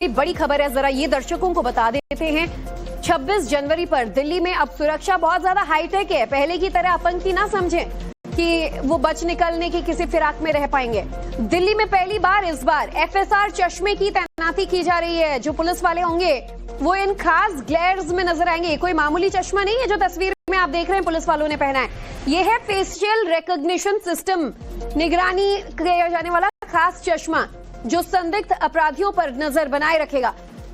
बड़ी खबर है, जरा ये दर्शकों को बता देते हैं। 26 जनवरी पर दिल्ली में अब सुरक्षा बहुत ज्यादा हाईटेक है। पहले की तरह आतंकी ना समझें कि वो बच निकलने की किसी फिराक में रह पाएंगे। दिल्ली में पहली बार इस बार एफएसआर चश्मे की तैनाती की जा रही है। जो पुलिस वाले होंगे वो इन खास ग्लेयर्स में नजर आएंगे। कोई मामूली चश्मा नहीं है जो तस्वीर में आप देख रहे हैं पुलिस वालों ने पहना है। ये है फेशियल रिकॉग्निशन सिस्टम, निगरानी किया जाने वाला खास चश्मा जो संदिग्ध अपराधियों पर नजर बनाए रखेगा।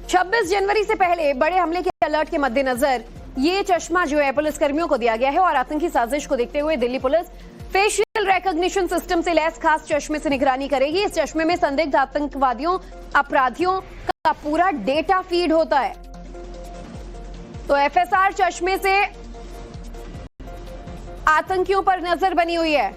26 जनवरी से पहले बड़े हमले के अलर्ट के मद्देनजर ये चश्मा जो है पुलिस कर्मियों को दिया गया है और आतंकी साजिश को देखते हुए Delhi police facial recognition system से लैस खास चश्मे से निगरानी करेगी। इस चश्मे में संदिग्ध आतंकवादियों, अपराधियों का पूरा डेटा फीड होता है। तो एफएसआर चश्मे से आतंकियों पर नजर बनी हुई है।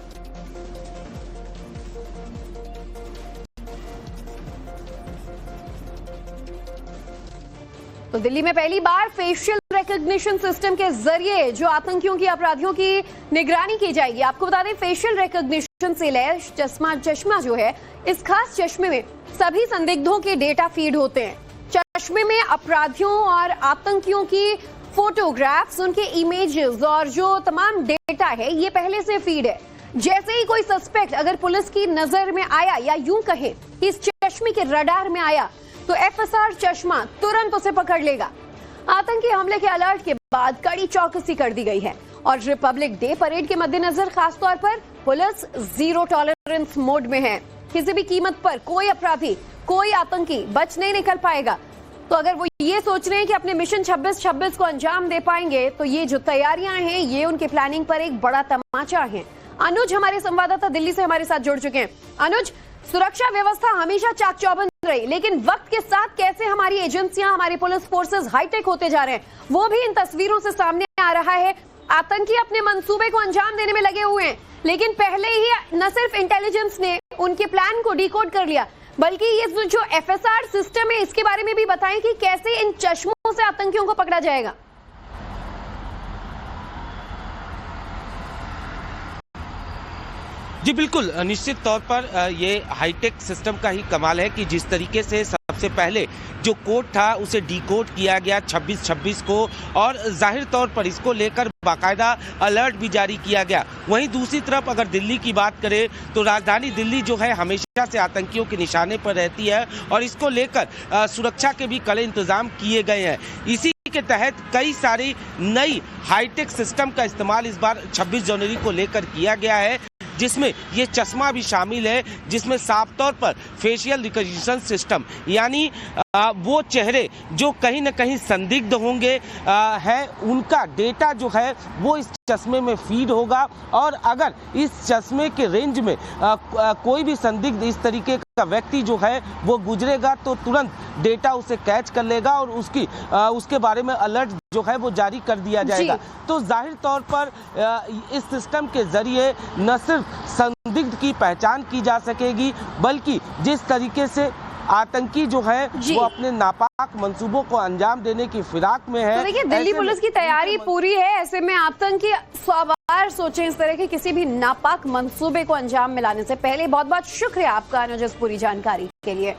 तो दिल्ली में पहली बार फेशियल रिकॉग्निशन सिस्टम के जरिए जो आतंकियों की, अपराधियों की निगरानी की जाएगी। आपको बता दें, फेशियल रिकॉग्निशन से लैस चश्मा जो है, इस खास चश्मे में सभी संदिग्धों के डेटा फीड होते हैं। चश्मे में अपराधियों और आतंकियों की फोटोग्राफ्स, उनके इमेजेस और जो तमाम डेटा है ये पहले से फीड है। जैसे ही कोई सस्पेक्ट अगर पुलिस की नजर में आया या यूं कहे इस चश्मे के रडार में आया तो एफएसआर चश्मा तुरंत उसे पकड़ लेगा। आतंकी हमले के अलर्ट के बाद कड़ी चौकसी कर दी गई है और रिपब्लिक डे परेड के मद्देनजर खासतौर पर पुलिस जीरो टॉलरेंस मोड में है। किसी भी कीमत पर कोई अपराधी, कोई आतंकी बच नहीं निकल पाएगा। तो अगर वो ये सोच रहे हैं कि अपने मिशन 26-26 को अंजाम दे पाएंगे तो ये जो तैयारियां हैं ये उनके प्लानिंग पर एक बड़ा तमाचा है। अनुज हमारे संवाददाता दिल्ली से हमारे साथ जुड़ चुके हैं। अनुज, सुरक्षा व्यवस्था हमेशा चाक चौबंद रही, लेकिन वक्त के साथ कैसे हमारी एजेंसियां, हमारी पुलिस फोर्सेस हाईटेक होते जा रहे हैं वो भी इन तस्वीरों से सामने आ रहा है। आतंकी अपने मंसूबे को अंजाम देने में लगे हुए हैं, लेकिन पहले ही न सिर्फ इंटेलिजेंस ने उनके प्लान को डिकोड कर लिया, बल्कि ये जो एफएसआर सिस्टम है इसके बारे में भी बताएं कि कैसे इन चश्मों से आतंकियों को पकड़ा जाएगा। जी बिल्कुल, निश्चित तौर पर ये हाईटेक सिस्टम का ही कमाल है कि जिस तरीके से सबसे पहले जो कोड था उसे डिकोड किया गया 26-26 को, और जाहिर तौर पर इसको लेकर बाकायदा अलर्ट भी जारी किया गया। वहीं दूसरी तरफ अगर दिल्ली की बात करें तो राजधानी दिल्ली जो है हमेशा से आतंकियों के निशाने पर रहती है और इसको लेकर सुरक्षा के भी कड़े इंतजाम किए गए हैं। इसी के तहत कई सारी नई हाईटेक सिस्टम का इस्तेमाल इस बार 26 जनवरी को लेकर किया गया है, जिसमें ये चश्मा भी शामिल है, जिसमें साफ तौर पर फेशियल रिकॉग्निशन सिस्टम यानी वो चेहरे जो कहीं न कहीं संदिग्ध होंगे है, उनका डेटा जो है वो इस चश्मे में फीड होगा। और अगर इस चश्मे के रेंज में कोई भी संदिग्ध इस तरीके का व्यक्ति जो है वो गुजरेगा तो तुरंत डेटा उसे कैच कर लेगा और उसके बारे में अलर्ट जो है वो जारी कर दिया जाएगा। तो जाहिर तौर पर इस सिस्टम के जरिए न सिर्फ संदिग्ध की पहचान की जा सकेगी, बल्कि जिस तरीके से आतंकी जो है वो अपने नापाक मंसूबों को अंजाम देने की फिराक में है। तो देखिए, दिल्ली पुलिस की तैयारी पूरी है। ऐसे में आतंकी सवार सोचें इस तरह के किसी भी नापाक मंसूबे को अंजाम में लाने से पहले। बहुत बहुत शुक्रिया आपका अनुज, इस पूरी जानकारी के लिए।